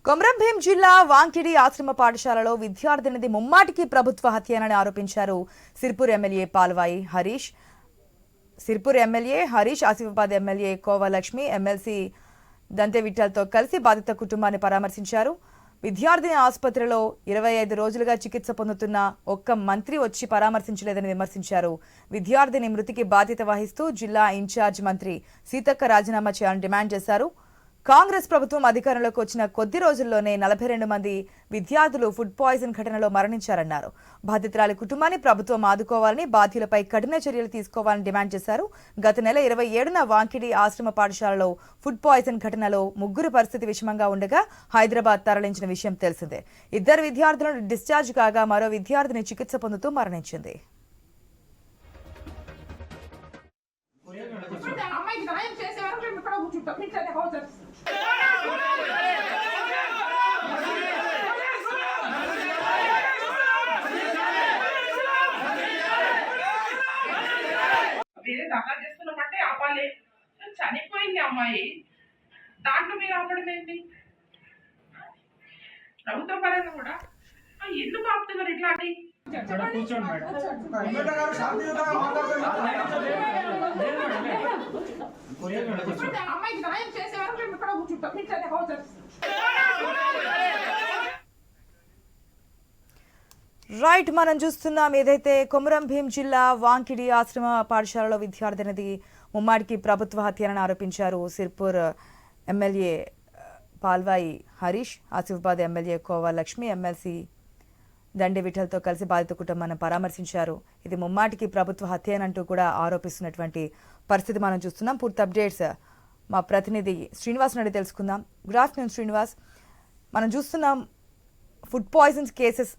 కొమరంభీం జిల్లా వాంకిడి ఆశ్రమ పాఠశాలలో విద్యార్థినిది ముమ్మాటికి ప్రభుత్వ హత్యనని ఆరోపించారు Sirpur MLA Palvai Harish. Sirpur MLA Harish, Asifabad MLA Kovalakshmi, MLC Dande విఠల్తో కలిసి బాధిత కుటుంబాన్ని పరామర్శించారు. విద్యార్థిని ఆసుపత్రిలో 25 రోజులుగా చికిత్స పొందుతున్న ఒక్క మంత్రి వచ్చి పరామర్శించలేదని విమర్శించారు. విద్యార్థిని మృతికి బాధ్యత వహిస్తూ జిల్లా ఇన్ఛార్జ్ మంత్రి సీతక్క రాజీనామా చేయాలని డిమాండ్ చేశారు. కాంగ్రెస్ ప్రభుత్వం అధికారంలోకి వచ్చిన కొద్ది రోజుల్లోనే 42 మంది విద్యార్థులు ఫుడ్ పాయిజన్ ఘటనలో మరణించారన్నారు. బాధితురాలి కుటుంబాన్ని ప్రభుత్వం ఆదుకోవాలని, బాధ్యులపై కఠిన చర్యలు తీసుకోవాలని డిమాండ్ చేశారు. గత నెల 27న వాంకిడి ఆశ్రమ పాఠశాలలో ఫుడ్ పాయిజన్ ఘటనలో 3 పరిస్థితి విషమంగా ఉండగా హైదరాబాద్ తరలించిన విషయం తెలిసిందే. 2 విద్యార్థులను డిశ్చార్జ్ కాగా మరో విద్యార్థిని చికిత్స పొందుతూ మరణించింది. వేరే దగా చేస్తున్నట్టే ఆపాలి. చనిపోయింది అమ్మాయి, దాంట్లో మీరు ఆపడం ఏంటి? ప్రభుత్వ పరంగా కూడా ఎందుకు ఆపుతున్నారు ఇట్లా అని? అమ్మాయికి న్యాయం చేసే వరకు మేము ఇక్కడ కూర్చుంటాం. రైట్, మనం చూస్తున్నాం ఏదైతే కొమరంభీం జిల్లా వాంకిడి ఆశ్రమ పాఠశాలలో విద్యార్థినిది ముమ్మాడికి ప్రభుత్వ హత్యనని ఆరోపించారు Sirpur MLA Palvai Harish, Asifabad MLA Kovalakshmi, MLC Dande విఠల్తో కలిసి బాధిత కుటుంబాన్ని పరామర్శించారు. ఇది ముమ్మాటికి ప్రభుత్వ హత్యనంటూ కూడా ఆరోపిస్తున్నటువంటి పరిస్థితి మనం చూస్తున్నాం. పూర్తి అప్డేట్స్ మా ప్రతినిధి శ్రీనివాస్ నుండి తెలుసుకుందాం. Good afternoon Srinivas. మనం చూస్తున్నాం ఫుడ్ పాయిజన్స్ కేసెస్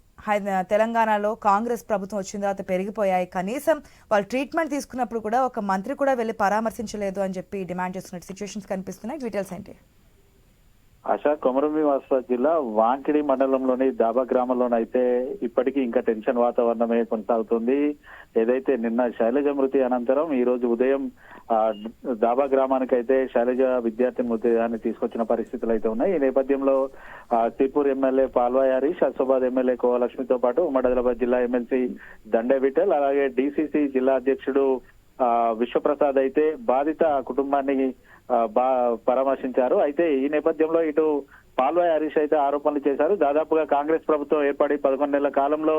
తెలంగాణలో కాంగ్రెస్ ప్రభుత్వం వచ్చిన తర్వాత పెరిగిపోయాయి. కనీసం వాళ్ళు ట్రీట్మెంట్ తీసుకున్నప్పుడు కూడా ఒక మంత్రి కూడా వెళ్ళి పరామర్శించలేదు అని చెప్పి డిమాండ్ చేస్తున్న సిచ్యువేషన్స్ కనిపిస్తున్నాయి. డీటెయిల్స్ ఏంటి? ఆశా, కొమరంభీం ఆసిఫాబాద్ జిల్లా వాంకిడి మండలంలోని దాబా గ్రామంలోనైతే ఇప్పటికీ ఇంకా టెన్షన్ వాతావరణమే కొనసాగుతుంది. ఏదైతే నిన్న శైలజ మృతి అనంతరం ఈ రోజు ఉదయం దాబా గ్రామానికి అయితే శైలజ విద్యార్థి మృతదేహాన్ని తీసుకొచ్చిన పరిస్థితులు అయితే ఉన్నాయి. ఈ నేపథ్యంలో సిర్పూర్ ఎమ్మెల్యే పాల్వాయి హరీష్, ఆసిఫాబాద్ ఎమ్మెల్యే కోవలక్ష్మితో పాటు ఉమ్మడి ఆదిలాబాద్ జిల్లా ఎమ్మెల్సీ దండే విఠల్, అలాగే డీసీసీ జిల్లా అధ్యక్షుడు విశ్వప్రసాద్ అయితే బాధిత కుటుంబాన్ని పరామర్శించారు. అయితే ఈ నేపథ్యంలో ఇటు పాల్వాయి హరీష్ అయితే ఆరోపణలు చేశారు. దాదాపుగా కాంగ్రెస్ ప్రభుత్వం ఏర్పడి 11 నెలల కాలంలో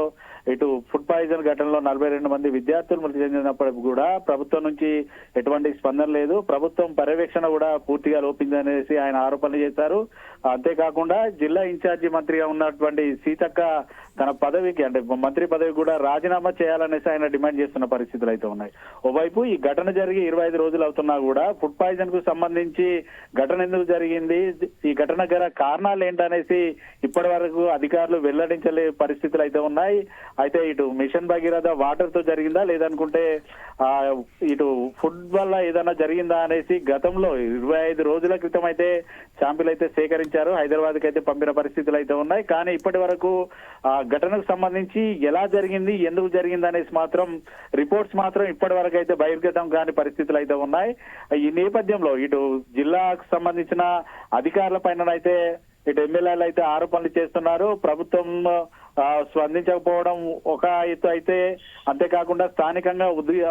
ఇటు ఫుడ్ పాయిజన్ ఘటనలో 42 మంది విద్యార్థులు మృతి చెందినప్పటికీ కూడా ప్రభుత్వం నుంచి ఎటువంటి స్పందన లేదు. ప్రభుత్వం పర్యవేక్షణ కూడా పూర్తిగా లోపిందనేసి ఆయన ఆరోపణలు చేశారు. అంతేకాకుండా జిల్లా ఇన్ఛార్జి మంత్రిగా ఉన్నటువంటి సీతక్క తన పదవికి అంటే మంత్రి పదవి కూడా రాజీనామా చేయాలనేసి ఆయన డిమాండ్ చేస్తున్న పరిస్థితులు అయితే ఉన్నాయి. ఓవైపు ఈ ఘటన జరిగి 25 రోజులు అవుతున్నా కూడా ఫుడ్ పాయిజన్ కు సంబంధించి ఘటన ఎందుకు జరిగింది, ఈ ఘటన గల కారణాలు ఏంటనేసి ఇప్పటి వరకు అధికారులు వెల్లడించలే పరిస్థితులు అయితే ఉన్నాయి. అయితే ఇటు మిషన్ భగీరథ వాటర్ తో జరిగిందా లేదనుకుంటే ఇటు ఫుడ్ వల్ల ఏదైనా జరిగిందా అనేసి గతంలో 25 రోజుల క్రితం అయితే శాంపిల్ అయితే సేకరించారు. హైదరాబాద్ కి అయితే పంపిన పరిస్థితులు అయితే ఉన్నాయి. కానీ ఇప్పటి వరకు ఘటనకు సంబంధించి ఎలా జరిగింది, ఎందుకు జరిగింది అనేసి మాత్రం రిపోర్ట్స్ మాత్రం ఇప్పటి వరకు అయితే బహిర్గతం కాని పరిస్థితులు అయితే ఉన్నాయి. ఈ నేపథ్యంలో ఇటు జిల్లాకు సంబంధించిన అధికారుల పైన అయితే ఇటు ఎమ్మెల్యేలు అయితే ఆరోపణలు చేస్తున్నారు. ప్రభుత్వం స్పందించకపోవడం ఒక ఎత్తు అయితే, అంతేకాకుండా స్థానికంగా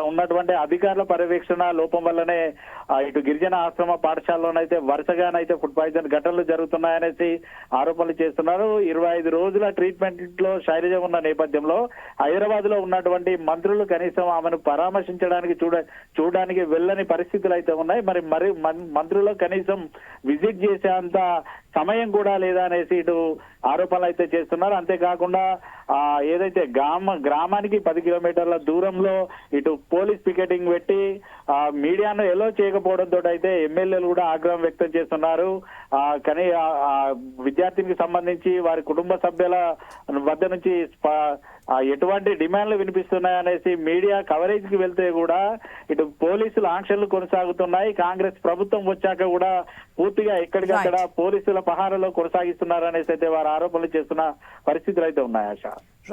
ఉన్నటువంటి అధికారుల పర్యవేక్షణ లోపం వల్లనే ఇటు గిరిజన ఆశ్రమ పాఠశాలలోనైతే వరుసగానైతే ఫుడ్ పాయిజన్ ఘటనలు జరుగుతున్నాయనేసి ఆరోపణలు చేస్తున్నారు. 25 రోజుల ట్రీట్మెంట్ లో శైలజ ఉన్న నేపథ్యంలో హైదరాబాద్ లో ఉన్నటువంటి మంత్రులు కనీసం ఆమెను పరామర్శించడానికి చూడడానికి వెళ్ళని పరిస్థితులు అయితే ఉన్నాయి. మరి మంత్రులు కనీసం విజిట్ చేసేంత సమయం కూడా లేదా అనేసి ఇటు ఆరోపణలు అయితే చేస్తున్నారు. అంతేకాకుండా ఏదైతే గ్రామానికి 10 కిలోమీటర్ల దూరంలో ఇటు పోలీస్ పికెటింగ్ పెట్టి మీడియాను ఎలో చేయకపోవడంతో అయితే ఎమ్మెల్యేలు కూడా ఆగ్రహం వ్యక్తం చేస్తున్నారు. కానీ విద్యార్థినికి సంబంధించి వారి కుటుంబ సభ్యుల వద్ద నుంచి ఎటువంటి డిమాండ్లు వినిపిస్తున్నాయనేసి మీడియా కవరేజ్ కి వెళ్తే కూడా ఇటు పోలీసుల ఆంక్షలు కొనసాగుతున్నాయి. కాంగ్రెస్ ప్రభుత్వం వచ్చాక కూడా పూర్తిగా ఎక్కడికక్కడ పోలీసుల పహారాలో కొనసాగిస్తున్నారనేసి అయితే వారు ఆరోపణలు చేస్తున్న పరిస్థితులు అయితే ఉన్నాయి. ఆశ.